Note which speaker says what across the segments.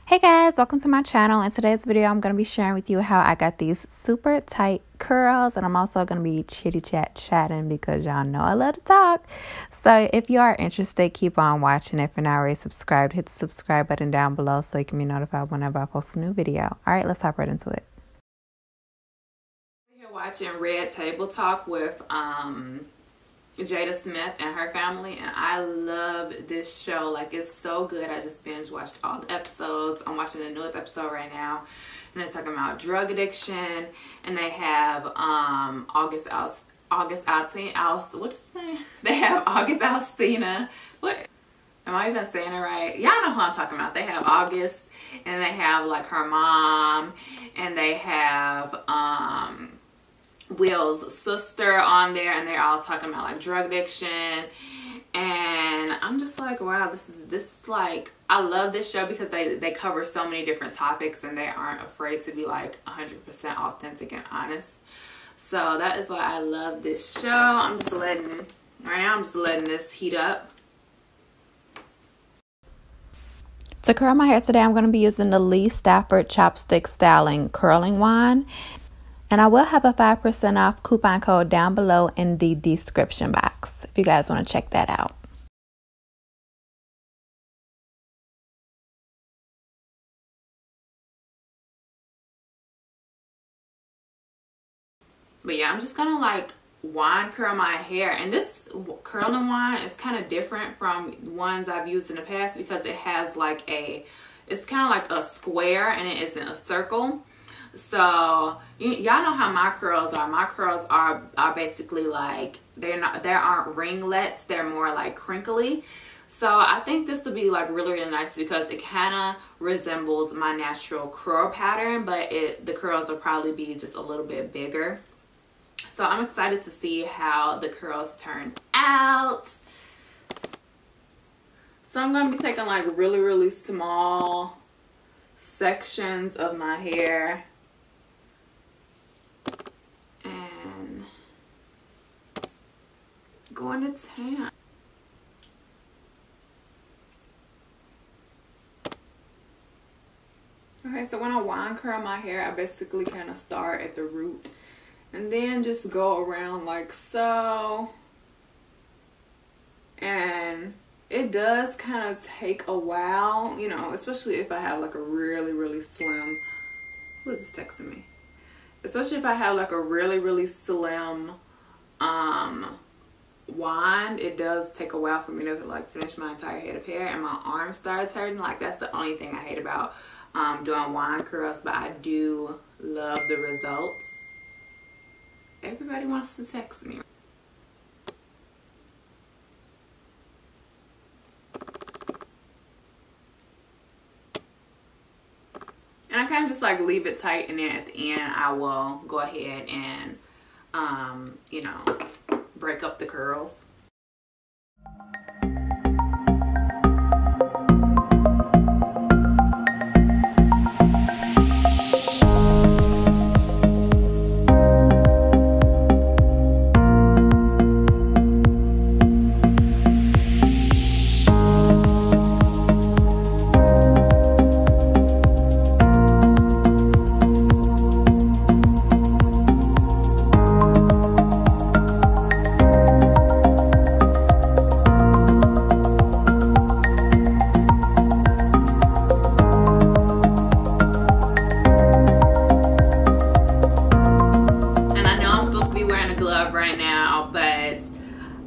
Speaker 1: Hey guys, welcome to my channel. In today's video, I'm going to be sharing with you how I got these super tight curls, and I'm also going to be chatting because y'all know I love to talk. So if you are interested, keep on watching. If you're not already subscribed, hit the subscribe button down below so you can be notified whenever I post a new video. All right, let's hop right into it. We're here watching Red Table Talk with Jada Smith and her family, and I love this show. Like, it's so good. I just binge watched all the episodes. I'm watching the newest episode right now, and they're talking about drug addiction, and they have August Alsina. What does it say? They have August Alsina. What am I even saying it right? Y'all know who I'm talking about. They have August, and they have like her mom, and they have Will's sister on there, and they're all talking about like drug addiction. And I'm just like, wow, this like, I love this show because they cover so many different topics, and they aren't afraid to be like 100% authentic and honest. So that is why I love this show. I'm just letting this heat up. To curl my hair today, I'm going to be using the Lee Stafford Chopstick Styling Curling Wand. And I will have a 5% off coupon code down below in the description box if you guys want to check that out. But yeah, I'm just going to like wand curl my hair. And this curling wand is kind of different from ones I've used in the past because it has like it's kind of like a square and it isn't a circle. So y'all know how my curls are. My curls are basically like, there aren't ringlets, they're more like crinkly. So I think this would be like really nice because it kind of resembles my natural curl pattern, but the curls will probably be just a little bit bigger. So I'm excited to see how the curls turn out. So I'm going to be taking like really small sections of my hair and going to town. Okay, so when I wand curl my hair, I basically kind of start at the root and then just go around like so. And it does kind of take a while, you know, especially if I have like a really slim, who is this texting me? Especially if I have like a really slim wand, it does take a while for me to like finish my entire head of hair, and my arm starts hurting. Like, that's the only thing I hate about doing wand curls, but I do love the results. Everybody wants to text me. And I kind of just like leave it tight, and then at the end I will go ahead and you know, break up the curls.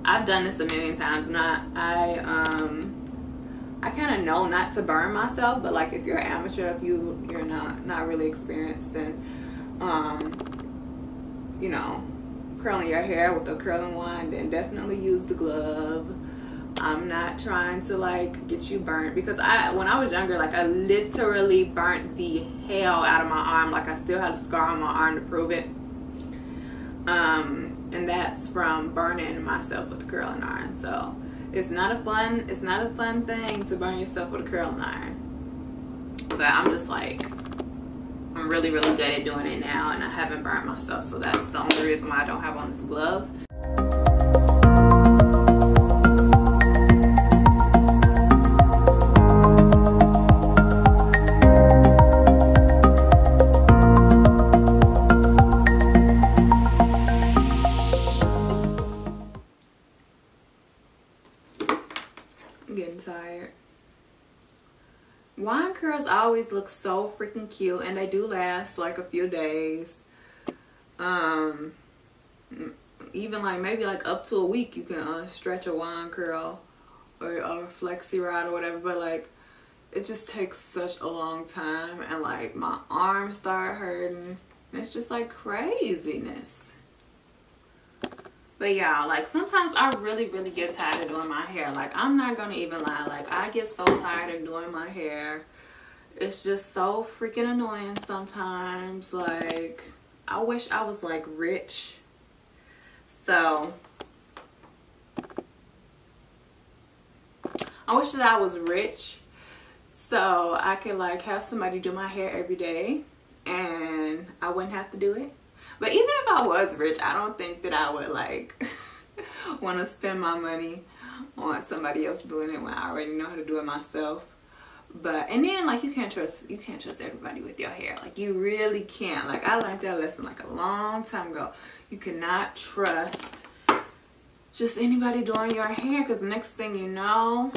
Speaker 1: I've done this a million times, and I kind of know not to burn myself, but like if you're an amateur, if you're not really experienced in you know, curling your hair with a curling wand, then definitely use the glove. I'm not trying to like get you burnt, because when I was younger, like I literally burnt the hell out of my arm. Like, I still have a scar on my arm to prove it. And that's from burning myself with a curling iron. So it's not a fun thing to burn yourself with a curling iron. But I'm just like, I'm really good at doing it now, and I haven't burnt myself, so that's the only reason why I don't have on this glove. I'm getting tired. Wine curls always look so freaking cute, and they do last like a few days. Even like maybe like up to a week you can stretch a wine curl or flexi rod or whatever, but like it just takes such a long time, and like my arms start hurting. It's just like craziness. But yeah, like sometimes I really get tired of doing my hair. Like I'm not gonna even lie, like I get so tired of doing my hair. It's just so freaking annoying sometimes. Like I wish I was like rich. So I wish that I was rich so I could like have somebody do my hair every day and I wouldn't have to do it. But even if I was rich, I don't think that I would like want to spend my money on somebody else doing it when I already know how to do it myself. But and then like you can't trust everybody with your hair. Like you really can't. Like I learned that lesson like a long time ago. You cannot trust just anybody doing your hair, because the next thing you know,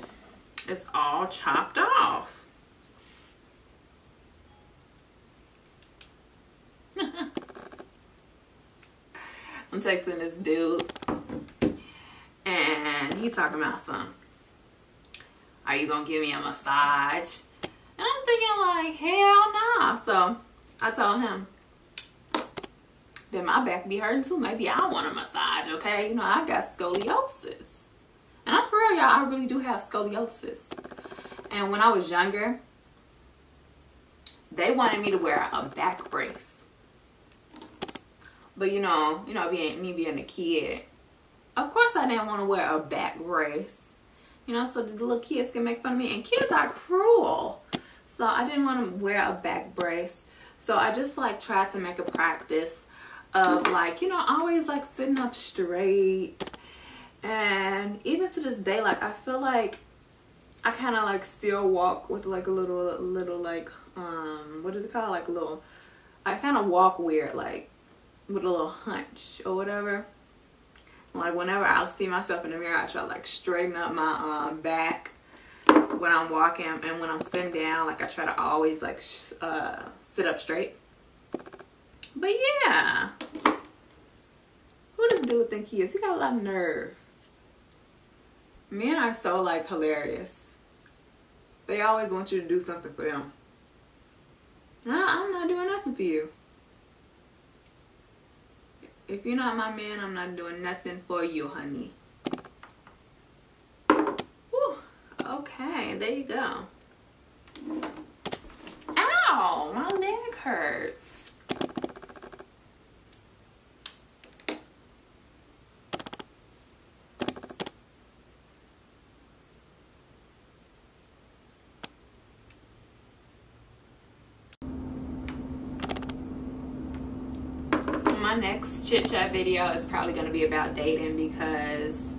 Speaker 1: it's all chopped off. I'm texting this dude and he's talking about some, are you gonna give me a massage? And I'm thinking like, hell nah. So I told him, then my back be hurting too. Maybe I want a massage, okay? You know, I got scoliosis. And I'm for real, y'all, I really do have scoliosis. And when I was younger, they wanted me to wear a back brace. But you know, being a kid, of course I didn't want to wear a back brace. You know, so the little kids can make fun of me. And kids are cruel. So I didn't want to wear a back brace. So I just like tried to make a practice of like, you know, always like sitting up straight. And even to this day, like I feel like I kind of like still walk with like a little like, what is it called? Like a little, I kind of walk weird, like with a little hunch or whatever. Like whenever I see myself in the mirror, I try to like straighten up my back when I'm walking, and when I'm sitting down, like I try to always like sit up straight. But yeah, who does dude think he is? He got a lot of nerve. Men are so like hilarious. They always want you to do something for them. I'm not doing nothing for you. If you're not my man, I'm not doing nothing for you, honey. Whew. Okay, there you go. Ow, my leg hurts. My next chit chat video is probably going to be about dating, because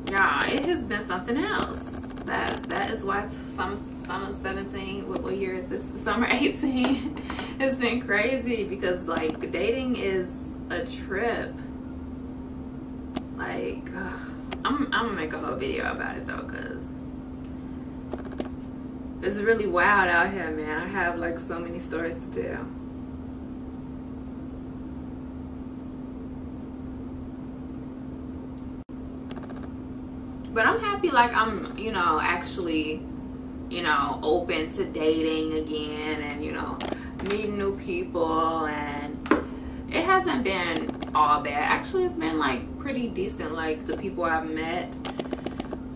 Speaker 1: yeah, it has been something else. That is why summer 17, what year is this? Summer 18 has been crazy, because like dating is a trip. Like I'm gonna make a whole video about it though, because it's really wild out here, man. I have like so many stories to tell. But I'm happy, like I'm, you know, actually, you know, open to dating again, and, you know, meeting new people, and it hasn't been all bad. Actually, it's been like pretty decent. Like the people I've met,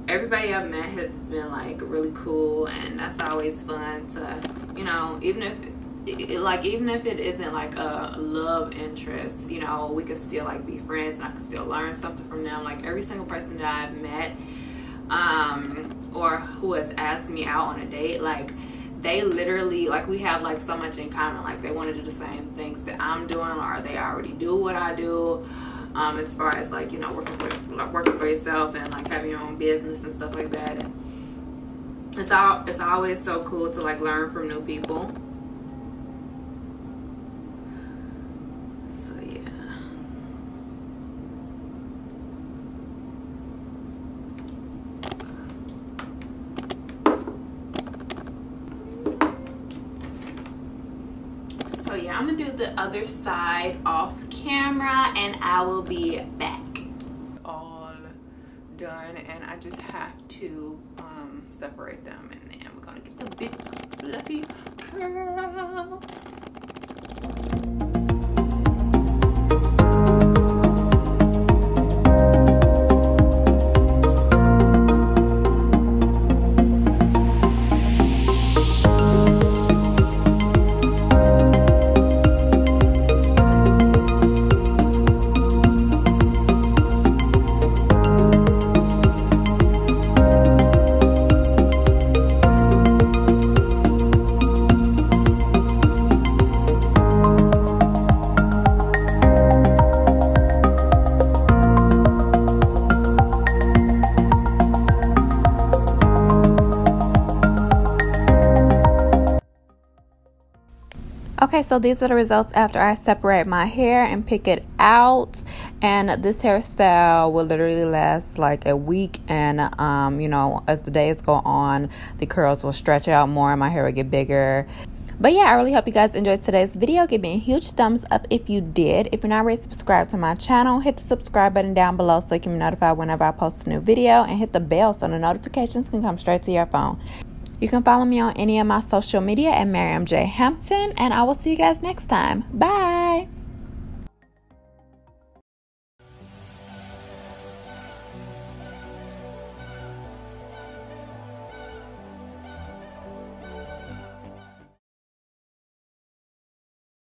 Speaker 1: everybody I've met has been like really cool, and that's always fun to, you know, even if it isn't like a love interest, you know, we could still like be friends, and I could still learn something from them. Like every single person that I've met or who has asked me out on a date, like they literally, like we have like so much in common. Like they want to do the same things that I'm doing, or they already do what I do, as far as like, you know, working for yourself and like having your own business and stuff like that. And it's always so cool to like learn from new people. I'm gonna do the other side off camera and I will be back. All done, and I just have to separate them, and then we're gonna get the big fluffy curls. Okay, so these are the results after I separate my hair and pick it out. And this hairstyle will literally last like a week. And, you know, as the days go on, the curls will stretch out more and my hair will get bigger. But yeah, I really hope you guys enjoyed today's video. Give me a huge thumbs up if you did. If you're not already subscribed to my channel, hit the subscribe button down below so you can be notified whenever I post a new video. And hit the bell so the notifications can come straight to your phone. You can follow me on any of my social media at Miriam J. Hampton, and I will see you guys next time. Bye!